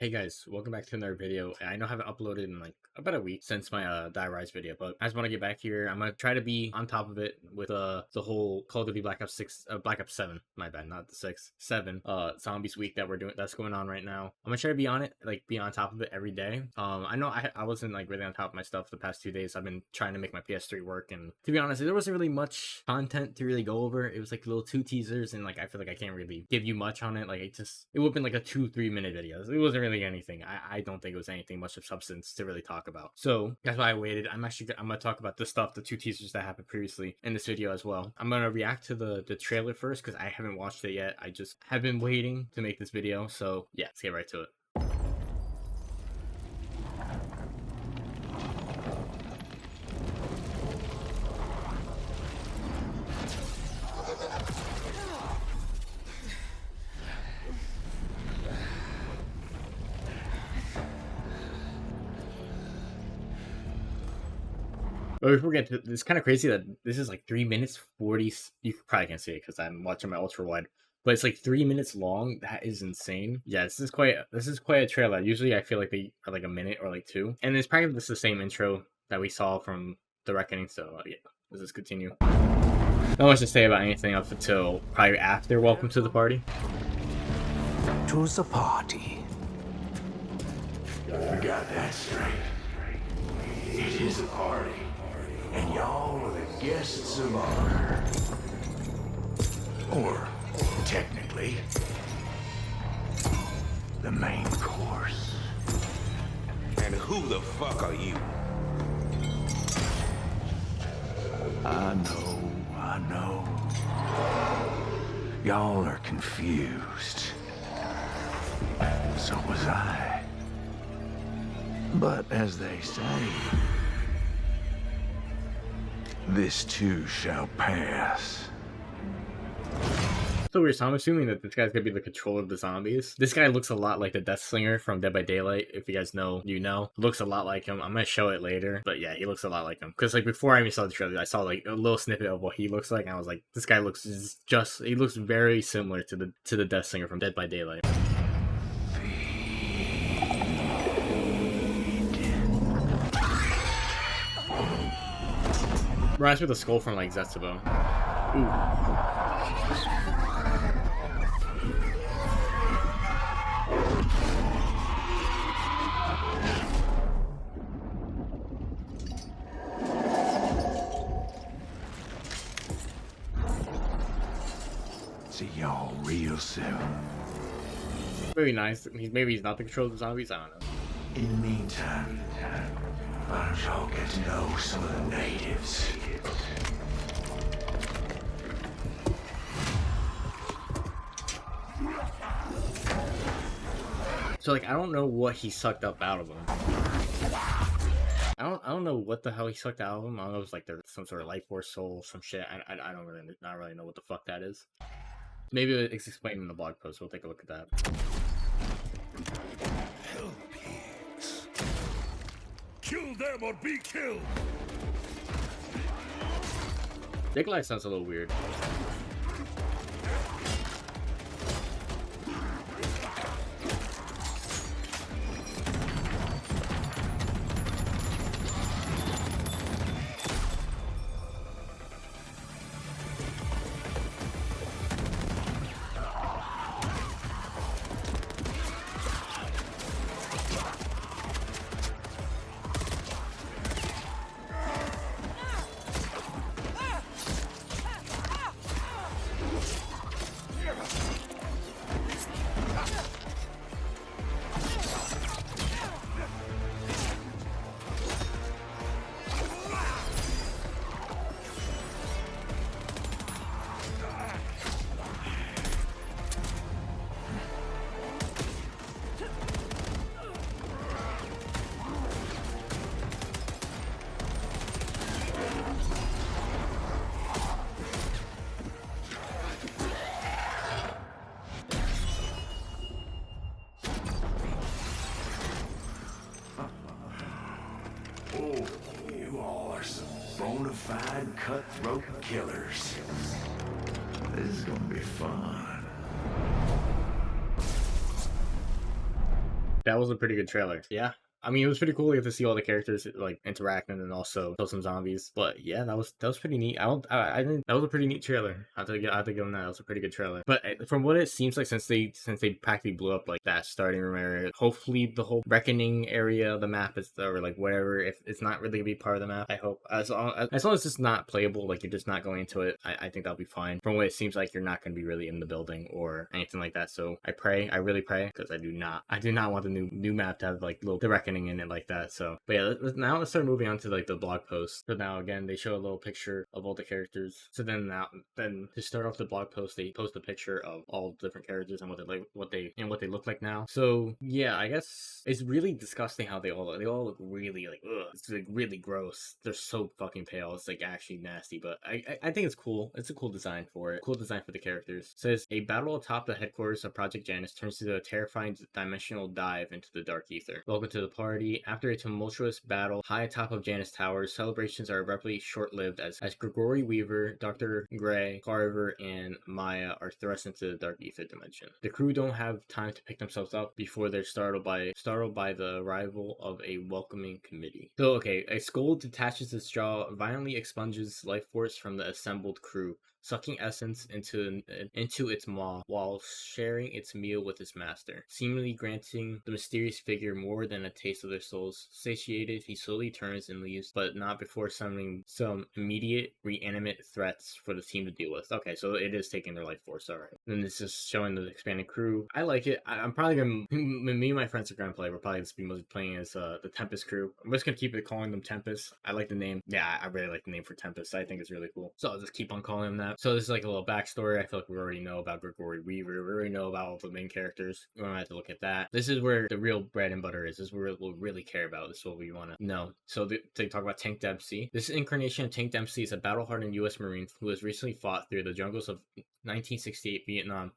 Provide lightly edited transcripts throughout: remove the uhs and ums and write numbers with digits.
Hey guys, welcome back to another video. I know I haven't uploaded in like about a week since my Die Rise video, but I just want to get back here. I'm gonna try to be on top of it with the whole Call of Duty Black Ops 6, Black Ops 7, my bad, not the 6, 7 zombies week that we're doing that's going on right now. I'm gonna try to be on it, like be on top of it every day. I know I wasn't like really on top of my stuff the past 2 days. I've been trying to make my PS3 work, and to be honest, there wasn't really much content to really go over. It was like little two teasers, and like I feel like I can't really give you much on it. Like it would have been like a 2-3 minute video. It wasn't really anything. I don't think it was anything much of substance to really talk about. So that's why I waited. I'm gonna talk about the stuff, the two teasers that happened previously in this video as well. I'm gonna react to the trailer first because I haven't watched it yet. I just have been waiting to make this video. So yeah, let's get right to it. But before we get to it's kind of crazy that this is like 3 minutes 40. You probably can't see it because I'm watching my ultra wide, but it's like 3 minutes long. That is insane. Yeah, this is quite a trailer. Usually I feel like they are like a minute or like two, and it's probably just the same intro that we saw from The Reckoning. So yeah, let's just continue. Not much to say about anything up until probably after Welcome to the Party. To the party. We got that straight. It is a party, and y'all are the guests of honor. Or, technically, the main course. And who the fuck are you? I know. Y'all are confused. So was I. But as they say, this too shall pass. So weird. So I'm assuming that this guy's gonna be the controller of the zombies. This guy looks a lot like the Death Slinger from Dead by Daylight. If you guys know, you know. Looks a lot like him. I'm gonna show it later, but yeah, he looks a lot like him. Because like before I even saw the trailer, I saw like a little snippet of what he looks like, and I was like, this guy looks he looks very similar to the Death Slinger from Dead by Daylight. Reminds me of the skull from like Zetsubo. Ooh. See y'all real soon. Very nice. Maybe he's not the controller of the zombies. I don't know. In the meantime, why don't y'all get to know some of the natives? So like I don't know what he sucked up out of him. I don't know what the hell he sucked out of him. I don't know if it's like there's some sort of life force soul, some shit. I don't really not really know what the fuck that is. Maybe it's explained in the blog post. We'll take a look at that. Hell pigs. Kill them or be killed. Nikolai sounds a little weird. Oh, you all are some bona fide cutthroat killers. This is gonna be fun. That was a pretty good trailer. Yeah. I mean, it was pretty cool. You get to see all the characters like interacting and also kill some zombies. But yeah, that was pretty neat. I think that was a pretty neat trailer. I have to give them that. That was a pretty good trailer. But from what it seems like, since they practically blew up like that starting room area, hopefully the whole reckoning area of the map is or like whatever. If it's not really gonna be part of the map, I hope as long as it's not playable, like you're just not going into it, I think that'll be fine. From what it seems like, you're not gonna be really in the building or anything like that. So I really pray, because I do not want the new map to have like little the reckoning in it like that. So but yeah, now let's start moving on to like the blog post. So now again they show a little picture of all the characters. So then to start off the blog post, they post a picture of all the different characters and what they look like now. So yeah, I guess it's really disgusting how they all look really like, ugh, it's like really gross. They're so fucking pale. It's like actually nasty, but I think it's cool. It's a cool design for it. Cool design for the characters. It says a battle atop the headquarters of Project Janus turns into a terrifying dimensional dive into the dark ether. Welcome to the party. After a tumultuous battle high atop of Janus Towers, celebrations are abruptly short-lived as Gregory Weaver, Dr. Gray, Carver, and Maya are thrust into the dark ether dimension. The crew don't have time to pick themselves up before they're startled by the arrival of a welcoming committee. So okay, a skull detaches its jaw, violently expunges life force from the assembled crew, sucking essence into its maw while sharing its meal with its master, seemingly granting the mysterious figure more than a taste of their souls. Satiated, he slowly turns and leaves, but not before summoning some immediate reanimate threats for the team to deal with. Okay, so it is taking their life force, alright. Then this is showing the expanded crew. I like it. I'm probably gonna, me and my friends are gonna play, we're probably just be mostly playing as the Tempest crew. I'm just gonna keep calling them Tempest. I like the name. Yeah, I really like the name for Tempest. I think it's really cool. So I'll just keep on calling them that. So this is like a little backstory. I feel like we already know about Gregory Weaver. We already know about all the main characters. We don't have to look at that. This is where the real bread and butter is. This is where we'll really care about. This is what we want to know. So they talk about Tank Dempsey. This incarnation of Tank Dempsey is a battle-hardened U.S. Marine who has recently fought through the jungles of 1968 Vietnam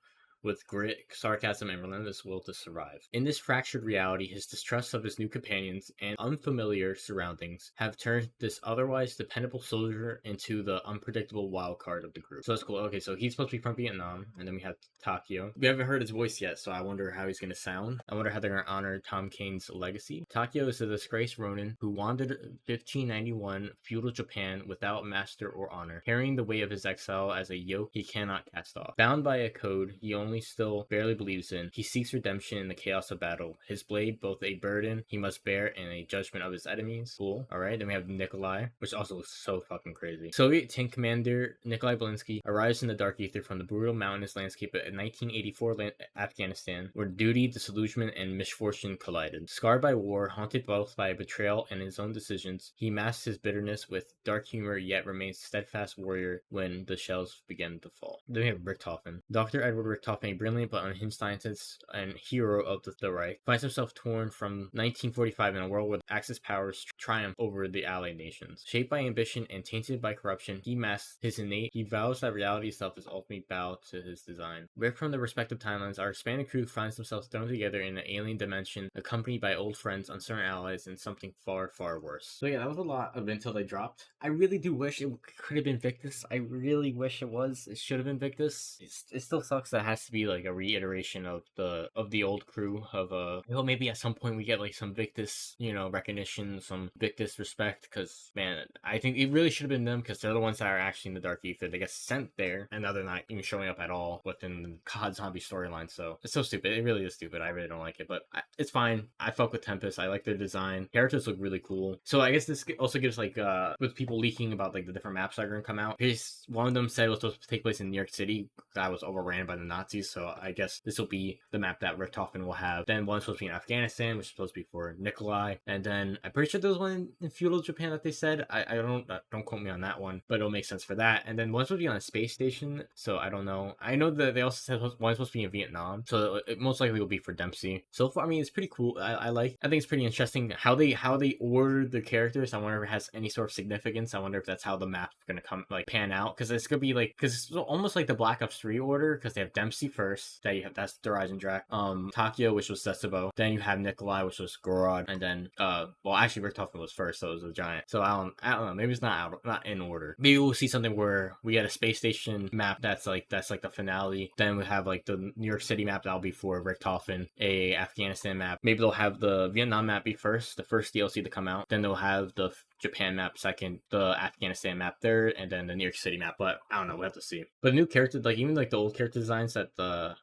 with grit, sarcasm, and relentless will to survive. In this fractured reality, his distrust of his new companions and unfamiliar surroundings have turned this otherwise dependable soldier into the unpredictable wild card of the group. So that's cool. Okay, so he's supposed to be from Vietnam, and then we have Takeo. We haven't heard his voice yet, so I wonder how he's going to sound. I wonder how they're going to honor Tom Kane's legacy. Takeo is a disgraced Ronin who wandered 1591 feudal Japan without master or honor, carrying the weight of his exile as a yoke he cannot cast off. Bound by a code he only still barely believes in, he seeks redemption in the chaos of battle. His blade, both a burden he must bear and a judgment of his enemies. Cool. Alright, then we have Nikolai, which also looks so fucking crazy. Soviet tank commander Nikolai Belinsky arrives in the dark ether from the brutal mountainous landscape of 1984 Afghanistan, where duty, disillusionment, and misfortune collided. Scarred by war, haunted both by betrayal and his own decisions, he masks his bitterness with dark humor yet remains steadfast warrior when the shells begin to fall. Then we have Richthofen. Dr. Edward Richthofen, a brilliant but unhinged scientist and hero of the Reich, finds himself torn from 1945 in a world where Axis powers triumph over the Allied nations. Shaped by ambition and tainted by corruption, he masks his innate. He vows that reality itself is ultimately bow to his design. Ripped from their respective timelines, our expanded crew finds themselves thrown together in an alien dimension, accompanied by old friends, uncertain allies, and something far, far worse. So yeah, that was a lot of intel they dropped. I really do wish it could have been Victus. I really wish it was. It should have been Victus. It still sucks that it has to be like a reiteration of the old crew of well, maybe at some point we get like some Victus, recognition, some Victus respect, because man, I think it really should have been them, because they're the ones that are actually in the dark ether. They get sent there and now they're not even showing up at all within the COD zombie storyline. So it's so stupid. It really is stupid. I really don't like it, but it's fine. I fuck with Tempest. I like their design. Characters look really cool. So I guess this also gives like with people leaking about like the different maps that are gonna come out. Here's one of them said it was supposed to take place in New York City. That was overran by the Nazis, so I guess this will be the map that Richthofen will have. Then one's supposed to be in Afghanistan, which is supposed to be for Nikolai. And then I'm pretty sure there was one in feudal Japan that they said. I don't quote me on that one, but it'll make sense for that. And then one's supposed to be on a space station, so I don't know. I know that they also said one's supposed to be in Vietnam, so it most likely will be for Dempsey. So far, I mean, it's pretty cool. I think it's pretty interesting how they order the characters. I wonder if it has any sort of significance. I wonder if that's how the map's gonna pan out, because it's gonna be like, because it's almost like the Black Ops 3 order, because they have Dempsey Dempsey first. That you have, that's the Rising Drac. Takio, which was Setsubo. Then you have Nikolai, which was Gorod, and then well, actually Richtofen was first, so it was a giant. So I don't know. Maybe it's not in order. Maybe we'll see something where we get a space station map that's like the finale. Then we have like the New York City map that'll be for Richtofen, a Afghanistan map. Maybe they'll have the Vietnam map be first, the first DLC to come out. Then they'll have the Japan map second, the Afghanistan map third, and then the New York City map. But I don't know, we'll have to see. But the new character, like even like the old character designs that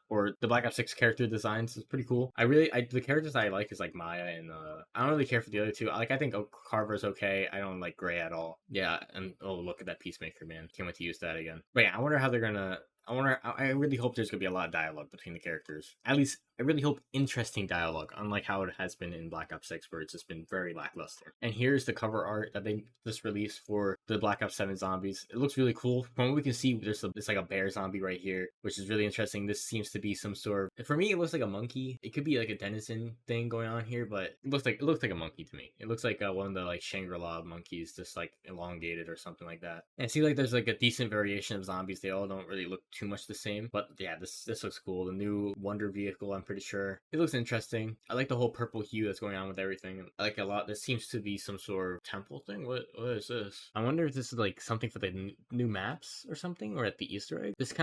or the Black Ops 6 character designs is pretty cool. The characters I like is like Maya and I don't really care for the other two. Like I think Carver's okay. I don't like Gray at all. Yeah, and oh look at that Peacemaker, man. Can't wait to use that again. But yeah, I wonder how they're gonna I really hope there's gonna be a lot of dialogue between the characters. At least I really hope interesting dialogue, unlike how it has been in Black Ops 6, where it's just been very lackluster. And here's the cover art that they just released for the Black Ops 7 zombies. It looks really cool. From what we can see, it's like a bear zombie right here, which is really interesting. This seems to be some sort of, for me, it looks like a monkey. It could be like a denizen thing going on here, but it looks like a monkey to me. It looks like one of the like Shangri-La monkeys, just like elongated or something like that. And it seems like there's like a decent variation of zombies. They all don't really look too much the same, but yeah, this looks cool. The new Wonder vehicle, I'm pretty sure it looks interesting. I like the whole purple hue that's going on with everything. I like a lot. This seems to be some sort of temple thing. What is this? I wonder if this is like something for the new maps or something, or at the Easter egg. This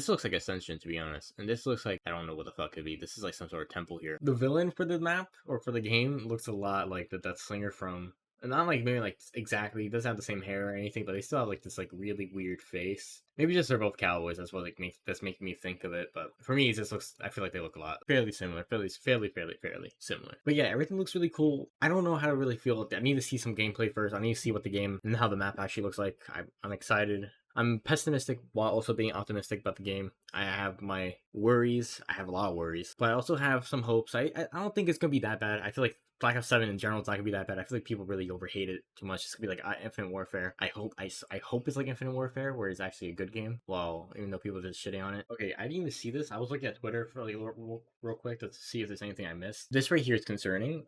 looks like Ascension, to be honest, and this looks like I don't know what the fuck it could be. This is like some sort of temple here. The villain for the map or for the game looks a lot like the Death Slinger from. And not like maybe like exactly, it doesn't have the same hair or anything, but they still have like this like really weird face. Maybe just they're both cowboys. That's what that's making me think of it. But for me, it just looks. I feel like they look a lot fairly similar, fairly similar. But yeah, everything looks really cool. I don't know how to really feel. I need to see some gameplay first. I need to see what the game and how the map actually looks like. I'm excited. I'm pessimistic while also being optimistic about the game. I have my worries. I have a lot of worries, but I also have some hopes. I don't think it's gonna be that bad. I feel like Black Ops 7 in general is not gonna be that bad. I feel like people really overhate it too much. It's gonna be like Infinite Warfare. I hope it's like Infinite Warfare, where it's actually a good game. Well, even though people are just shitting on it. Okay, I didn't even see this. I was looking at Twitter for like real quick to see if there's anything I missed. This right here is concerning.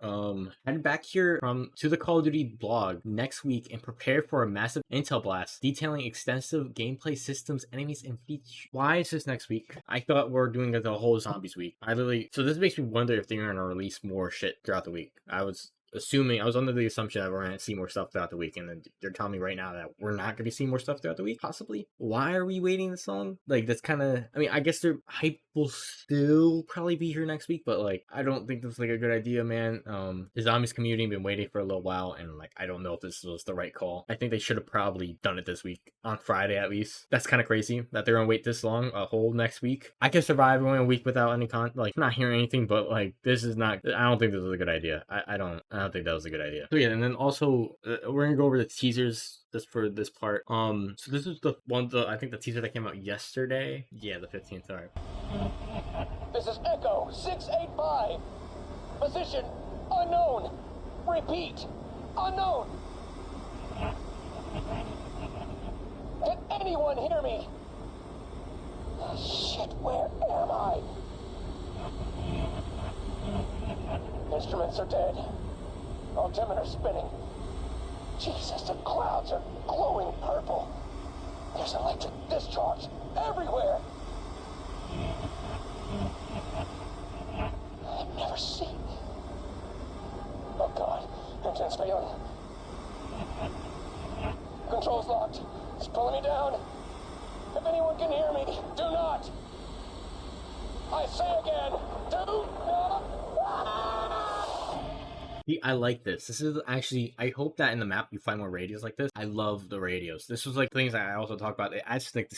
Head back here to the Call of Duty blog next week and prepare for a massive intel blast detailing extensive gameplay systems, enemies, and features. Why is this next week? I thought we're doing the whole zombies week. So this makes me wonder if they're gonna release more shit throughout the week. I was under the assumption that we're going to see more stuff throughout the week, and then they're telling me right now that we're not going to see more stuff throughout the week, possibly. Why are we waiting this long? Like, that's kind of, I mean, I guess their hype will still probably be here next week, but like, I don't think that's like a good idea, man. The zombies community have been waiting for a little while, and like, I don't know if this was the right call. I think they should have probably done it this week, on Friday at least. That's kind of crazy that they're going to wait this long, a whole next week. I can survive only a week without any not hearing anything, but like, this is not, I don't think this is a good idea. I don't think that was a good idea. So yeah, and then also we're gonna go over the teasers just for this part. So this is the one, I think the teaser that came out yesterday. Yeah, the 15th. All right. This is Echo 685. Position unknown. Repeat, unknown. Can anyone hear me? Shit, where am I? Instruments are dead. Altimeter spinning. Jesus, the clouds are glowing purple. There's electric discharge everywhere. I've never seen. Oh God, engine's failing. Controls locked. It's pulling me down. If anyone can hear me, do not. I say again, do not. I like this. This is actually, I hope that in the map you find more radios like this. I love the radios. This was like things I also talk about. It adds like the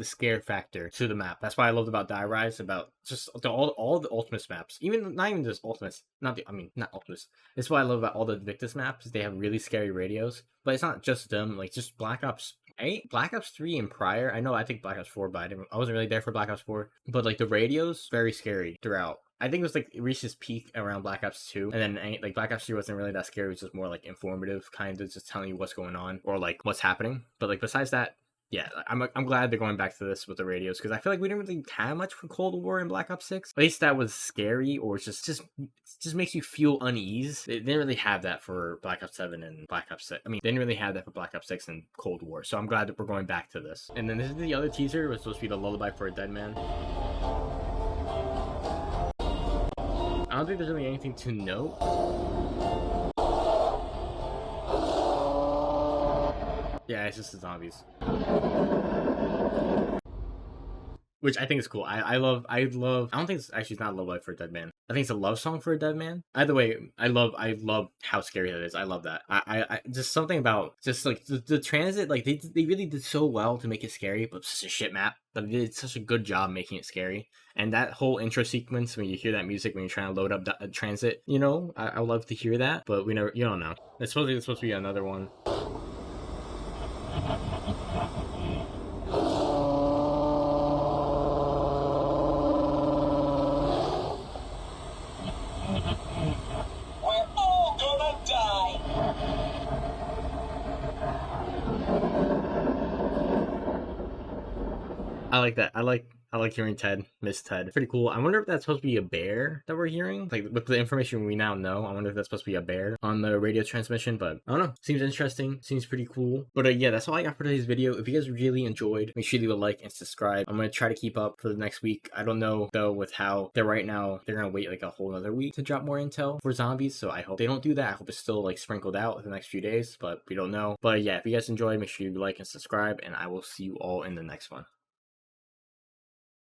scare factor to the map. That's why I loved about Die Rise, about just all the Ultimates maps. Not even just Ultimates. Not Ultimates. That's what I love about all the Victus maps. They have really scary radios. But it's not just them. Like just Black Ops 8, Black Ops 3 and prior. I think Black Ops 4, but I wasn't really there for Black Ops 4. But like the radios, very scary throughout. I think it was like it reached its peak around Black Ops 2, and then like Black Ops 3 wasn't really that scary. It was just more like informative, kind of just telling you what's going on or like what's happening. But like besides that, yeah, I'm glad they're going back to this with the radios, because I feel like we didn't really have much for Cold War in Black Ops 6. At least that was scary, or just makes you feel unease. They didn't really have that for Black Ops 7 and Black Ops 6. I mean, they didn't really have that for Black Ops 6 and Cold War. So I'm glad that we're going back to this. And then this is the other teaser. It was supposed to be the Lullaby for a Dead Man. I don't think there's really anything to note. Yeah, it's just the zombies. Which I think is cool. I love, I don't think it's actually, it's not a lullaby for a dead man. I think it's a love song for a dead man. Either way, I love how scary that is. I love that. I just something about just like the transit, like they really did so well to make it scary, but such a shit map. But they did such a good job making it scary. And that whole intro sequence, when you hear that music, when you're trying to load up the transit, you know, I would love to hear that, but we never, you don't know. It's supposed to be another one. We're all gonna die. I like that. I like hearing Ted, Miss Ted. Pretty cool. I wonder if that's supposed to be a bear that we're hearing. Like, with the information we now know, I wonder if that's supposed to be a bear on the radio transmission, but I don't know. Seems interesting. Seems pretty cool. But yeah, that's all I got for today's video. If you guys really enjoyed, make sure you leave a like and subscribe. I'm going to try to keep up for the next week. I don't know, though, with how they're right now. They're going to wait like a whole other week to drop more intel for zombies, so I hope they don't do that. I hope it's still like sprinkled out in the next few days, but we don't know. But yeah, if you guys enjoyed, make sure you like and subscribe, and I will see you all in the next one.